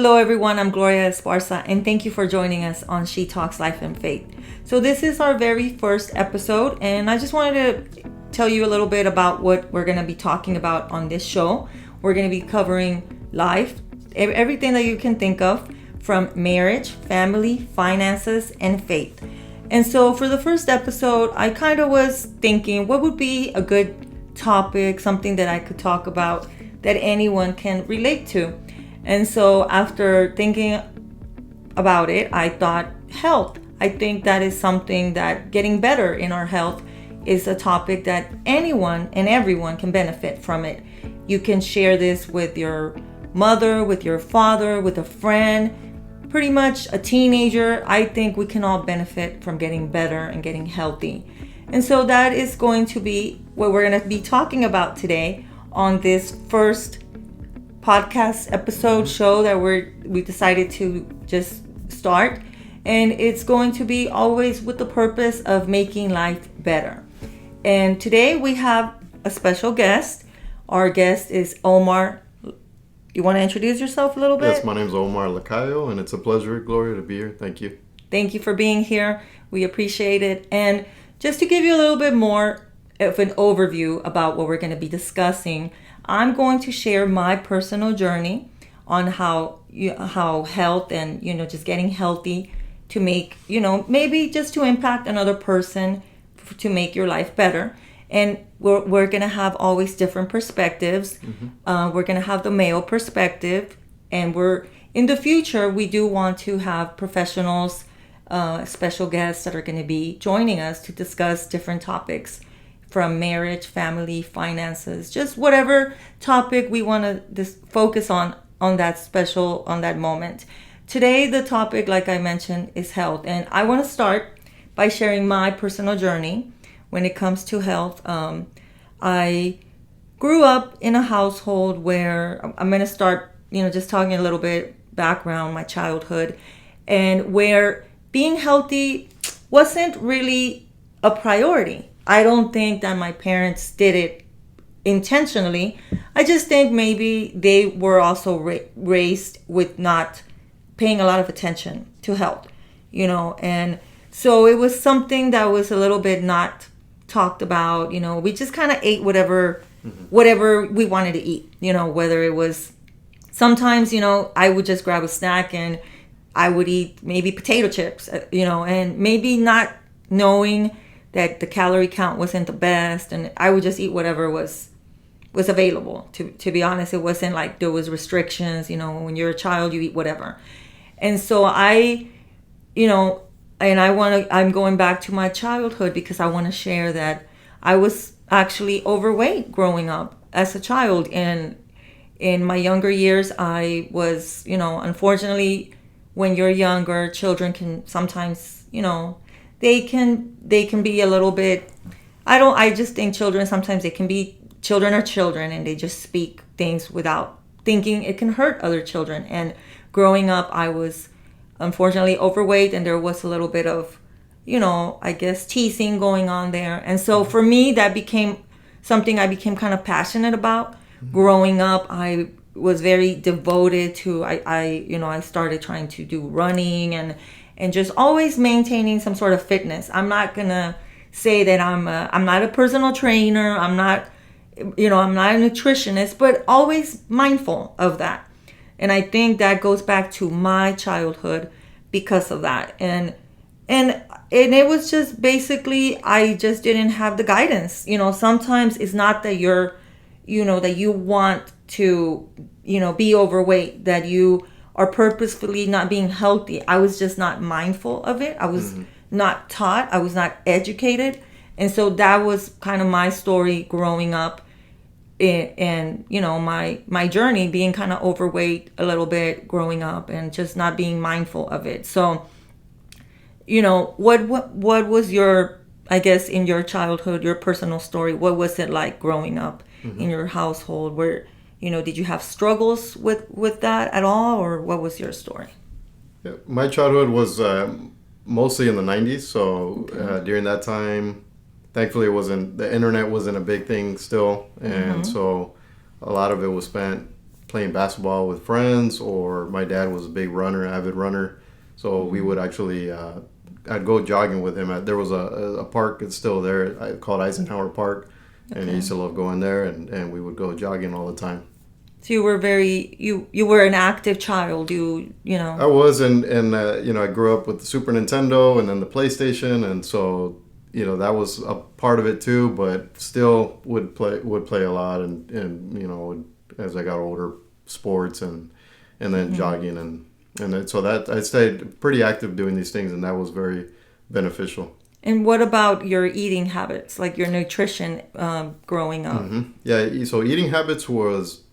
Hello, everyone. I'm Gloria Esparza, and thank you for joining us on She Talks Life and Faith. So, this is our very first episode, and I just wanted to tell you a little bit about what we're going to be talking about on this show. We're going to be covering life, everything that you can think of, from marriage, family, finances, and faith. And so, for the first episode, I kind of was thinking what would be a good topic, something that I could talk about that anyone can relate to. And so after thinking about it, I thought health. I think that is something that getting better in our health is a topic that anyone and everyone can benefit from it. You can share this with your mother, with your father, with a friend, pretty much a teenager. I think we can all benefit from getting better and getting healthy. And so that is going to be what we're going to be talking about today on this first podcast episode show that we decided to just start, and it's going to be always with the purpose of making life better. And today we have a special guest. Our guest is Omar. You want to introduce yourself a little bit? Yes, my name is Omar Lacayo, and it's a pleasure, Gloria, to be here. Thank you. Thank you for being here. We appreciate it. And just to give you a little bit more of an overview about what we're going to be discussing, I'm going to share my personal journey on how health and, just getting healthy to make, maybe just to impact another person to make your life better. And we're going to have always different perspectives. We're going to have the male perspective. And in the future, we do want to have professionals, special guests that are going to be joining us to discuss different topics from marriage, family, finances, just whatever topic we want to focus on that moment. Today, the topic, like I mentioned, is health. And I want to start by sharing my personal journey when it comes to health. I grew up in a household where I'm going to start, just talking a little bit background, my childhood, and where being healthy wasn't really a priority. I don't think that my parents did it intentionally. I just think maybe they were also raised with not paying a lot of attention to health, and so it was something that was a little bit not talked about. We just kind of ate whatever we wanted to eat, whether it was sometimes, I would just grab a snack and I would eat maybe potato chips, and maybe not knowing that the calorie count wasn't the best, and I would just eat whatever was available. To be honest, it wasn't like there was restrictions. When you're a child, you eat whatever. And so I'm going back to my childhood because I want to share that I was actually overweight growing up as a child. And in my younger years, I was, unfortunately, when you're younger, children can sometimes, they can be a little bit, I just think children are children, and they just speak things without thinking it can hurt other children. And growing up, I was unfortunately overweight, and there was a little bit of, I guess, teasing going on there. And so for me, that became something I became kind of passionate about. Growing up, I was very devoted to, I started trying to do running and just always maintaining some sort of fitness. I'm not gonna say that I'm not a personal trainer. I'm not a nutritionist, but always mindful of that. And I think that goes back to my childhood because of that. And it was just basically, I just didn't have the guidance. Sometimes it's not that that you want to, be overweight, that you are purposefully not being healthy. I was just not mindful of it. I was not taught. I was not educated. And so that was kind of my story growing up, and my journey being kind of overweight a little bit growing up and just not being mindful of it. So, what was your, I guess, in your childhood, your personal story? What was it like growing up in your household? Where did you have struggles with that at all, or what was your story? Yeah, my childhood was mostly in the 90s, so during that time, thankfully the internet wasn't a big thing still, and so a lot of it was spent playing basketball with friends, or my dad was a big runner, avid runner. So we would actually, I'd go jogging with him. There was a park that's still there called Eisenhower Park. And he used to love going there, and we would go jogging all the time. So you were you were an active child. You know. I was, and I grew up with the Super Nintendo and then the PlayStation, and so that was a part of it too. But still would play a lot, and as I got older, sports and then jogging and then, so that I stayed pretty active doing these things, and that was very beneficial. And what about your eating habits, like your nutrition growing up? Mm-hmm. Yeah, so eating habits was,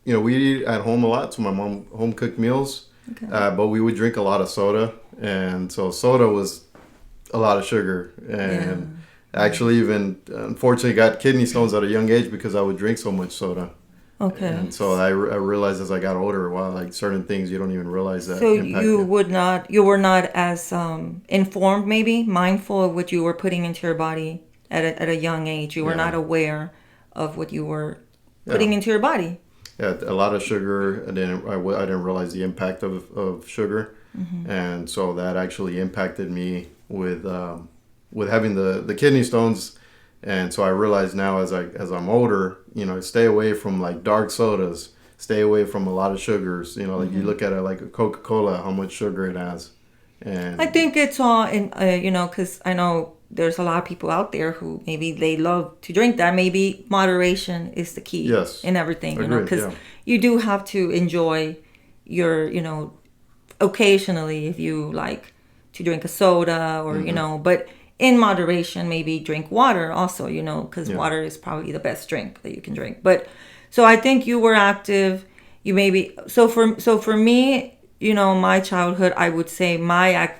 we eat at home a lot, so my mom home cooked meals, okay. But we would drink a lot of soda, and so soda was a lot of sugar, and actually even unfortunately got kidney stones at a young age because I would drink so much soda. Okay. And so I realized as I got older, like certain things you don't even realize that. So you were not as informed, maybe mindful of what you were putting into your body at a young age. You were not aware of what you were putting into your body. Yeah, a lot of sugar. I didn't realize the impact of sugar, and so that actually impacted me with having the kidney stones. And so I realize now as I'm older, stay away from like dark sodas, stay away from a lot of sugars. Like you look at it like a Coca-Cola, how much sugar it has. And I think it's all in, because I know there's a lot of people out there who maybe they love to drink that. Maybe moderation is the key in everything, because you do have to enjoy your, occasionally if you like to drink a soda or, but in moderation, maybe drink water also, because water is probably the best drink that you can drink. But so I think you were active. You maybe so for me, my childhood, I would say my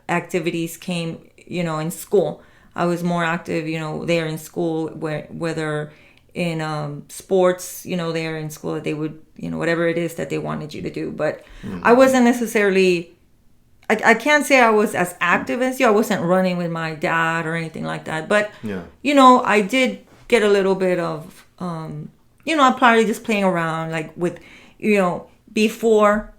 activities came, in school. I was more active, there in school, whether in sports, there in school, that they would, whatever it is that they wanted you to do. But I wasn't necessarily. I can't say I was as active as you. I wasn't running with my dad or anything like that. But, I did get a little bit of, I'm probably just playing around like with, before,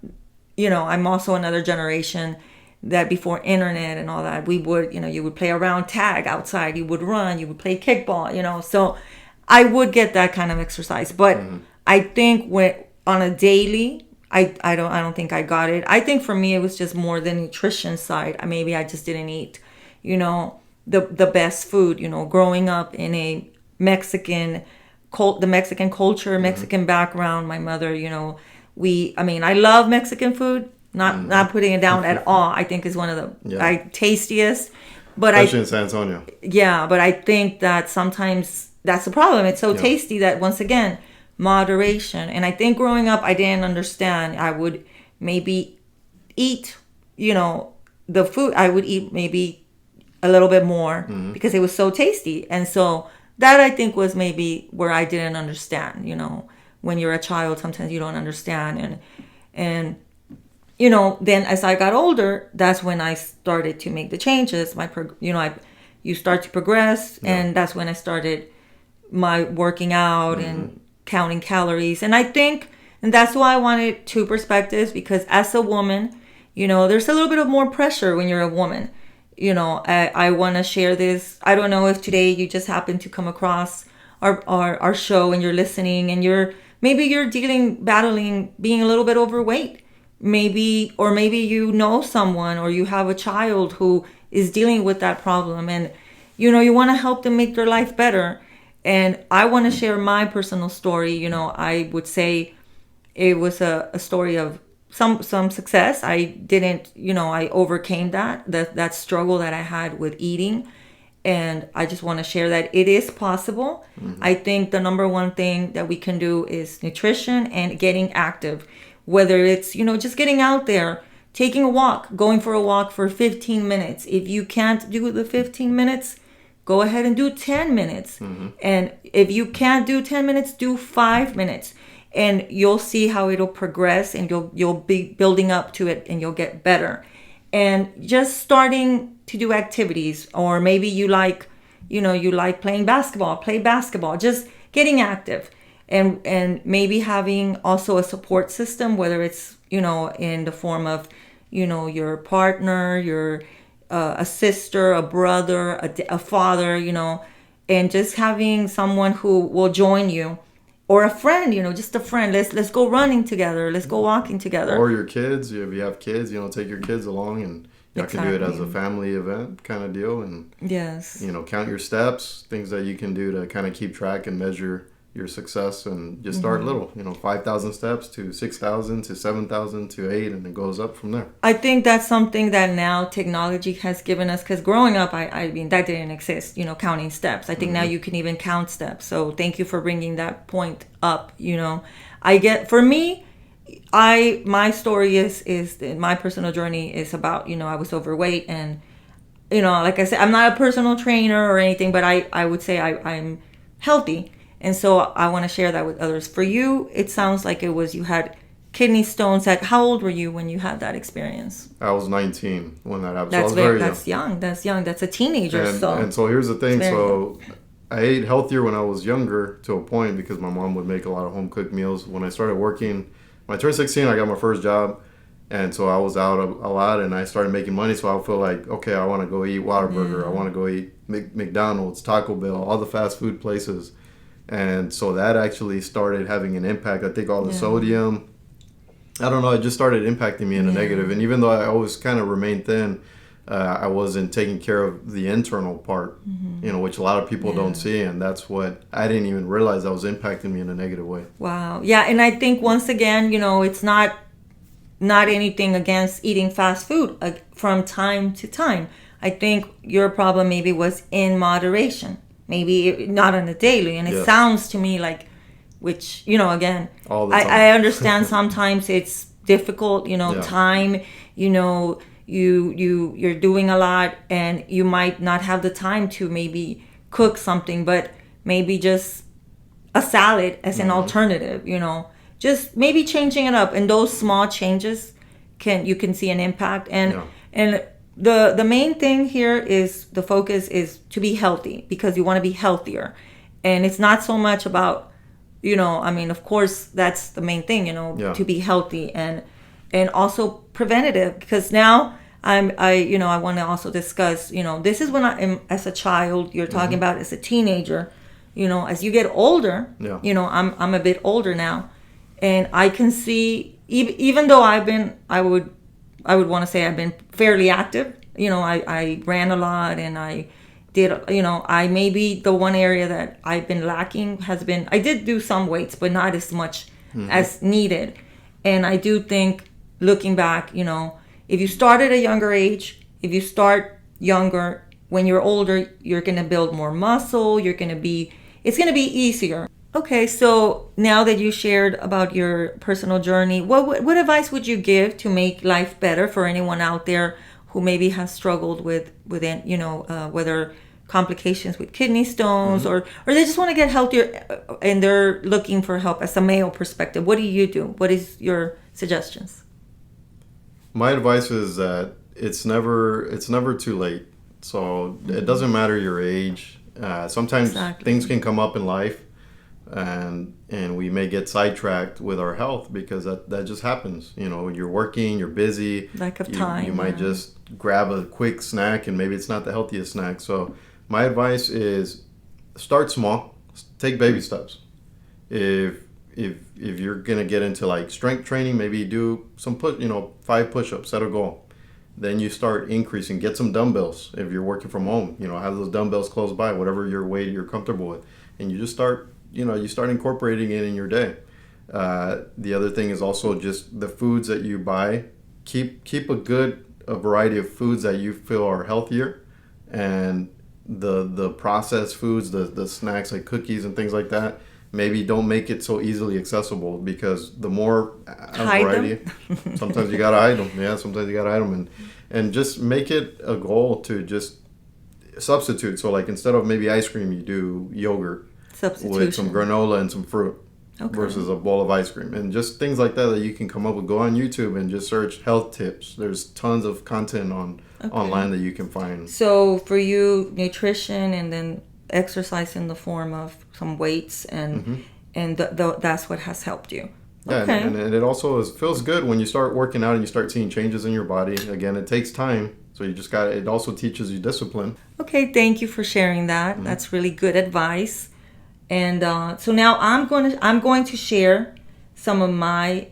I'm also another generation that before internet and all that, we would, you would play around tag outside. You would run, you would play kickball, So I would get that kind of exercise. But I think on a daily, I don't think I got it. I think for me it was just more the nutrition side. Maybe I just didn't eat, the best food. Growing up in a Mexican the Mexican culture, Mexican background. My mother, I love Mexican food. Not putting it down at all. I think is one of the tastiest. But especially in San Antonio. Yeah, but I think that sometimes that's the problem. It's so tasty that once again. Moderation. And I think growing up, I didn't understand. I would maybe eat, the food. I would eat maybe a little bit more because it was so tasty. And so that I think was maybe where I didn't understand. When you're a child, sometimes you don't understand. And then as I got older, that's when I started to make the changes. You start to progress, and that's when I started my working out and counting calories. And I think, and that's why I wanted two perspectives, because as a woman, there's a little bit of more pressure when you're a woman. I want to share this. I don't know if today you just happen to come across our show and you're listening and you're battling being a little bit overweight. Maybe someone, or you have a child who is dealing with that problem, and you want to help them make their life better. And I want to share my personal story. I would say it was a story of some success. I didn't, I overcame that struggle that I had with eating. And I just want to share that it is possible. I think the number one thing that we can do is nutrition and getting active. Whether it's, just getting out there, taking a walk, going for a walk for 15 minutes. If you can't do the 15 minutes, go ahead and do 10 minutes. And if you can't do 10 minutes, do 5 minutes. And you'll see how it'll progress, and you'll be building up to it, and you'll get better. And just starting to do activities, or maybe you like playing basketball, play basketball, just getting active. and maybe having also a support system, whether it's, you know, in the form of, you know, your partner, your a sister, a brother, a father, you know, and just having someone who will join you, or a friend, you know, just a friend. Let's go running together. Let's go walking together. Or your kids, if you have kids, you know, take your kids along, and you know, can do it as a Exactly. family event kind of deal, and Yes. you know, count your steps, things that you can do to kind of keep track and measure your success, and just start little, you know, 5,000 steps to 6,000 to 7,000 to 8, and it goes up from there. I think that's something that now technology has given us, because growing up, I mean, that didn't exist, you know, counting steps. I think now you can even count steps. So thank you for bringing that point up. You know, for me, my story is my personal journey is about, you know, I was overweight, and, you know, like I said, I'm not a personal trainer or anything, but I would say I'm healthy. And so I want to share that with others. For you, it sounds like you had kidney stones. How old were you when you had that experience? I was 19 when that happened. So I was very young. That's young. That's young. That's a teenager. And so here's the thing. very So I ate healthier when I was younger to a point, because my mom would make a lot of home cooked meals. When I started working, when I turned 16, I got my first job. And so I was out a lot, and I started making money. So I feel like, okay, I want to go eat Whataburger. I want to go eat McDonald's, Taco Bell, all the fast food places. And so that actually started having an impact. I think all the sodium, I don't know, it just started impacting me in a negative. And even though I always kind of remained thin, I wasn't taking care of the internal part, you know, which a lot of people don't see. And that's what I didn't even realize that was impacting me in a negative way. Wow. Yeah. And I think once again, you know, it's not anything against eating fast food from time to time. I think your problem maybe was in moderation, maybe not on a daily. And it sounds to me like, which, you know, again, All the time. I understand sometimes it's difficult, you know, time, you know, you're doing a lot, and you might not have the time to maybe cook something, but maybe just a salad as an alternative, you know, just maybe changing it up. And those small changes you can see an impact. And the main thing here is the focus is to be healthy, because you want to be healthier. And it's not so much about, you know, I mean, of course, that's the main thing, you know, to be healthy, and also preventative, because now I want to also discuss, you know, this is when I am as a child, you're talking about as a teenager, you know, as you get older, you know, I'm a bit older now, and I can see, even though I would want to say I've been fairly active, you know, I ran a lot, and I did, you know, I maybe the one area that I've been lacking has been, I did do some weights, but not as much as needed. And I do think, looking back, you know, if you start at a younger age, if you start younger, when you're older, you're going to build more muscle, it's going to be easier. Okay, so now that you shared about your personal journey, what advice would you give to make life better for anyone out there who maybe has struggled with you know, whether complications with kidney stones, or they just want to get healthier, and they're looking for help as a male perspective? What do you do? What is your suggestions? My advice is that it's never too late. So it doesn't matter your age. Sometimes things can come up in life, and we may get sidetracked with our health, because that just happens. You know, you're working, you're busy. Lack of time. You might just grab a quick snack, and maybe it's not the healthiest snack. So my advice is start small, take baby steps. If you're gonna get into like strength training, maybe do some 5 push-ups, set a goal. Then you start increasing, get some dumbbells. If you're working from home, you know, have those dumbbells close by, whatever your weight you're comfortable with, and you just start incorporating it in your day. The other thing is also just the foods that you buy. Keep a variety of foods that you feel are healthier, and the processed foods, the snacks like cookies and things like that, maybe don't make it so easily accessible, because the more variety, sometimes you gotta hide them. Yeah, sometimes you gotta hide them, and just make it a goal to just substitute. So like, instead of maybe ice cream, you do yogurt with some granola and some fruit, versus a bowl of ice cream, and just things like that you can come up with. Go on YouTube and just search health tips. There's tons of content online that you can find. So for you, nutrition, and then exercise in the form of some weights, and and that's what has helped you. Yeah, Okay. and it also feels good when you start working out and you start seeing changes in your body. Again, it takes time, so you just got. It also teaches you discipline. Okay, thank you for sharing that. That's really good advice. And so now I'm going to share some of my,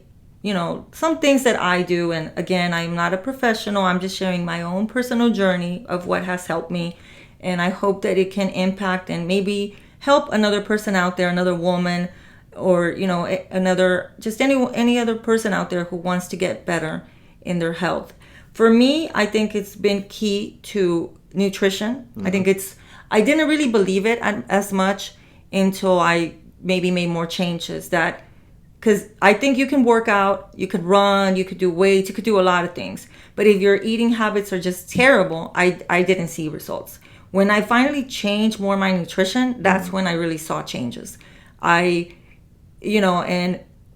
some things that I do. And again, I'm not a professional. I'm just sharing my own personal journey of what has helped me. And I hope that it can impact and maybe help another person out there, another woman, or another, just any other person out there who wants to get better in their health. For me, I think it's been key to nutrition. I think I didn't really believe it as much until I maybe made more changes, that because I think you can work out, you could run, you could do weights, you could do a lot of things, but if your eating habits are just terrible, I didn't see results. When I finally changed more my nutrition, that's when I really saw changes. And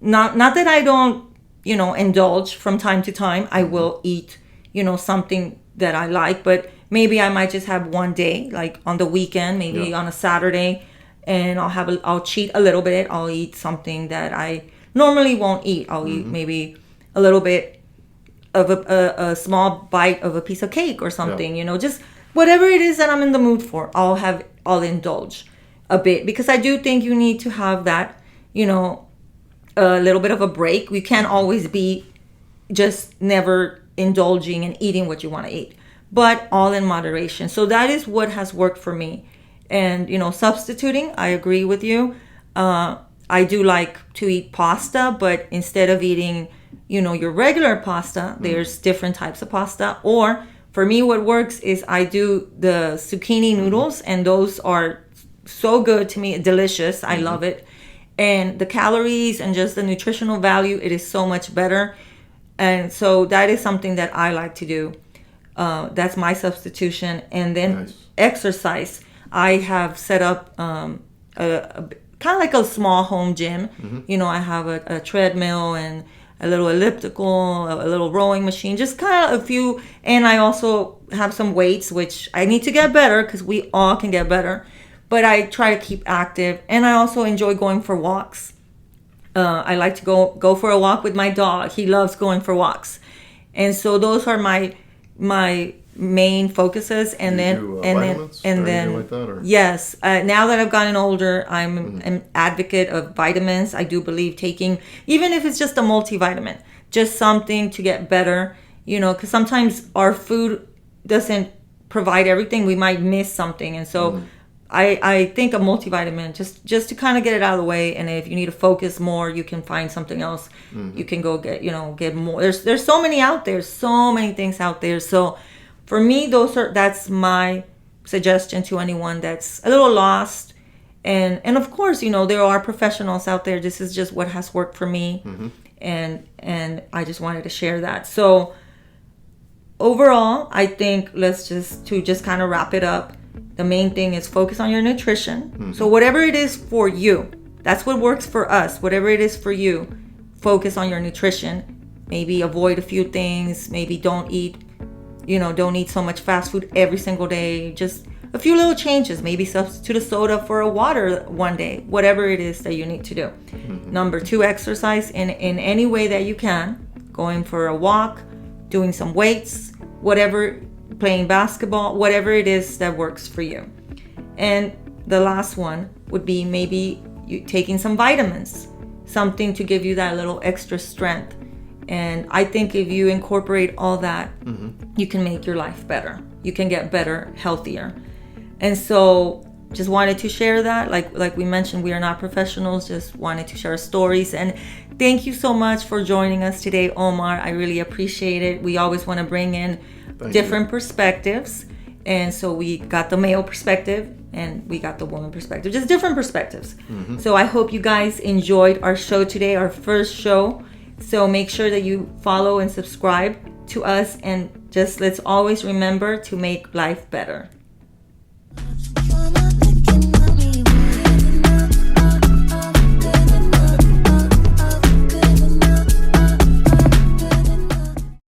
not that I don't, indulge from time to time. I will eat, something that I like, but maybe I might just have one day, like on the weekend, maybe on a Saturday, and I'll cheat a little bit. I'll eat something that I normally won't eat. I'll eat maybe a little bit of a small bite of a piece of cake or something, just whatever it is that I'm in the mood for, I'll indulge a bit, because I do think you need to have that, a little bit of a break. We can't always be just never indulging and eating what you want to eat, but all in moderation. So that is what has worked for me. And, substituting, I agree with you. I do like to eat pasta, but instead of eating, your regular pasta, there's different types of pasta. Or for me, what works is I do the zucchini noodles, and those are so good to me, delicious. I love it. And the calories and just the nutritional value, it is so much better. And so that is something that I like to do. That's my substitution. And then exercise. I have set up a kind of like a small home gym. I have a treadmill and a little elliptical, a little rowing machine, just kind of a few. And I also have some weights, which I need to get better, because we all can get better. But I try to keep active, and I also enjoy going for walks. I like to go for a walk with my dog. He loves going for walks, and so those are my main focuses. And then like that, or? Yes. Now that I've gotten older, I'm an advocate of vitamins. I do believe taking, even if it's just a multivitamin, just something to get better. Because sometimes our food doesn't provide everything. We might miss something, and so. I think a multivitamin, just to kind of get it out of the way, and if you need to focus more, you can find something else. You can go get more. There's so many out there, so many things out there. So for me, that's my suggestion to anyone that's a little lost. And of course, there are professionals out there. This is just what has worked for me, and I just wanted to share that. So overall, I think to just kind of wrap it up. The main thing is focus on your nutrition. So whatever it is for you, that's what works for us. Whatever it is for you, focus on your nutrition. Maybe avoid a few things. Maybe don't eat so much fast food every single day. Just a few little changes. Maybe substitute a soda for a water one day. Whatever it is that you need to do. Number 2, exercise in any way that you can. Going for a walk, doing some weights, whatever, playing basketball, whatever it is that works for you. And the last one would be maybe you taking some vitamins, something to give you that little extra strength. And I think if you incorporate all that, you can make your life better. You can get better, healthier. And so just wanted to share that. Like we mentioned, we are not professionals, just wanted to share stories. And thank you so much for joining us today, Omar. I really appreciate it. We always want to bring in different perspectives. And so we got the male perspective and we got the woman perspective, just different perspectives. So I hope you guys enjoyed our show today, our first show. So make sure that you follow and subscribe to us, and just let's always remember to make life better.